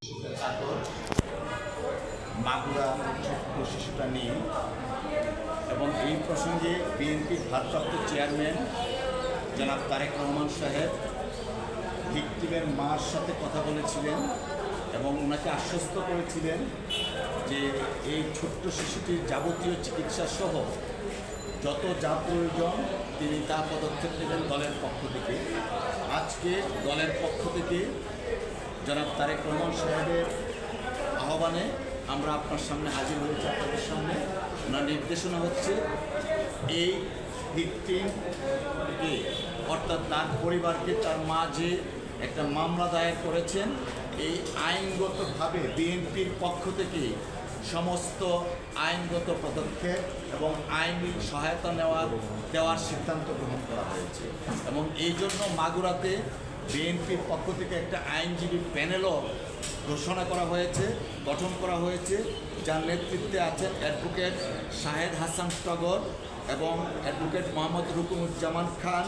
চাকর মাগুরা ছোট্ট শিশুটা নিয়ে এবং এই প্রসঙ্গে বিএনপির ভারপ্রাপ্ত চেয়ারম্যান জনাব তারেক রহমান সাহেব ভিকটিমের মার সাথে কথা বলেছিলেন এবং ওনাকে আশ্বস্ত করেছিলেন যে এই ছোট্ট শিশুটির যাবতীয় চিকিৎসা সহ যত যা প্রয়োজন তিনি তা পদক্ষেপ নেবেন দলের পক্ষ থেকে। আজকে দলের পক্ষ থেকে জনাব তারেক রহমান সাহেবের আহ্বানে আমরা আপনার সামনে হাজির হয়েছি। আপনাদের সামনে ওনার নির্দেশনা হচ্ছে এই ভিকটিমকে অর্থাৎ তার পরিবারকে, তার মা যে একটা মামলা দায়ের করেছেন, এই আইনগতভাবে বিএনপির পক্ষ থেকে সমস্ত আইনগত পদক্ষেপ এবং আইনি সহায়তা দেওয়ার সিদ্ধান্ত গ্রহণ করা হয়েছে। এবং এই জন্য মাগুরাতে বিএনপির পক্ষ থেকে একটা আইনজীবী প্যানেলও গঠন করা হয়েছে, যার নেতৃত্বে আছেন অ্যাডভোকেট শাহেদ হাসান টগর এবং অ্যাডভোকেট মোহাম্মদ রুকুনুজ্জামান খান,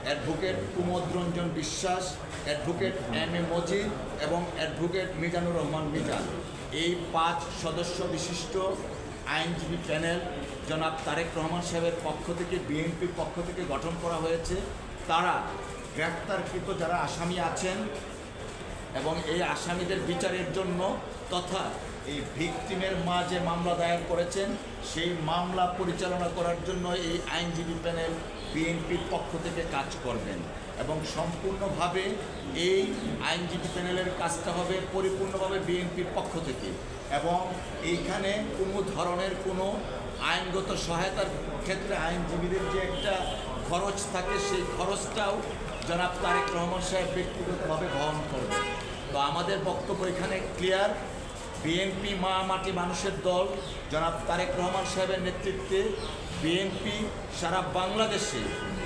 অ্যাডভোকেট কুমোদ রঞ্জন বিশ্বাস, অ্যাডভোকেট এম এ মজিদ এবং অ্যাডভোকেট মিজানুর রহমান মিজান। এই 5 সদস্য বিশিষ্ট আইনজীবী প্যানেল জনাব তারেক রহমান সাহেবের পক্ষ থেকে, বিএনপির পক্ষ থেকে গঠন করা হয়েছে। তারা গ্রেপ্তারকৃত যারা আসামি আছেন এবং এই আসামিদের বিচারের জন্য তথা এই ভিকটিমের মা যে মামলা দায়ের করেছেন সেই মামলা পরিচালনা করার জন্য এই আইনজীবী প্যানেল বিএনপির পক্ষ থেকে কাজ করবেন এবং সম্পূর্ণভাবে এই আইনজীবী প্যানেলের কাজটা হবে পরিপূর্ণভাবে বিএনপির পক্ষ থেকে। এবং এইখানে কোনো ধরনের কোনো আইনগত সহায়তার ক্ষেত্রে আইনজীবীদের যে একটা খরচ থাকে সেই খরচটাও জনাব তারেক রহমান সাহেব ব্যক্তিগতভাবে বহন করবেন। তো আমাদের বক্তব্য এখানে ক্লিয়ার। বিএনপি মা মাটি মানুষের দল জনাব তারেক রহমান সাহেবের নেতৃত্বে বিএনপি সারা বাংলাদেশে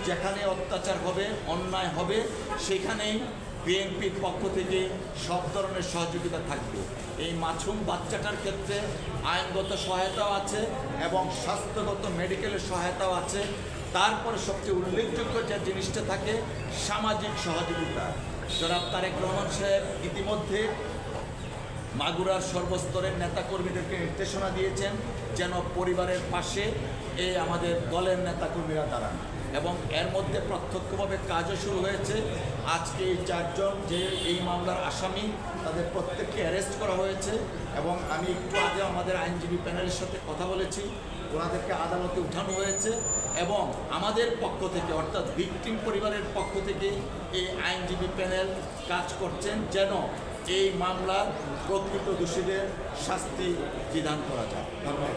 যেখানে অত্যাচার হবে, অন্যায় হবে, সেখানেই বিএনপির পক্ষ থেকে সব ধরনের সহযোগিতা থাকবে। এই মাসুম বাচ্চাটার ক্ষেত্রে আইনগত সহায়তাও আছে এবং স্বাস্থ্যগত মেডিকেলের সহায়তাও আছে। তারপরে সবচেয়ে উল্লেখযোগ্য যে জিনিসটা থাকে সামাজিক সহযোগিতা। জনাব তারেক রহমান সাহেব ইতিমধ্যে মাগুরার সর্বস্তরের নেতাকর্মীদেরকে নির্দেশনা দিয়েছেন যেন পরিবারের পাশে আমাদের দলের নেতাকর্মীরা দাঁড়ান এবং এর মধ্যে প্রত্যক্ষভাবে কাজও শুরু হয়েছে। আজকে এই 4 জন যে এই মামলার আসামি তাদের প্রত্যেককে অ্যারেস্ট করা হয়েছে এবং আমি একটু আগে আমাদের আইনজীবী প্যানেলের সাথে কথা বলেছি, ওনাদেরকে আদালতে উঠানো হয়েছে এবং আমাদের পক্ষ থেকে অর্থাৎ ভিকটিম পরিবারের পক্ষ থেকে এই আইনজীবী প্যানেল কাজ করছেন যেন এই মামলার প্রকৃত দোষীদের শাস্তি বিধান করা যায়। ধন্যবাদ।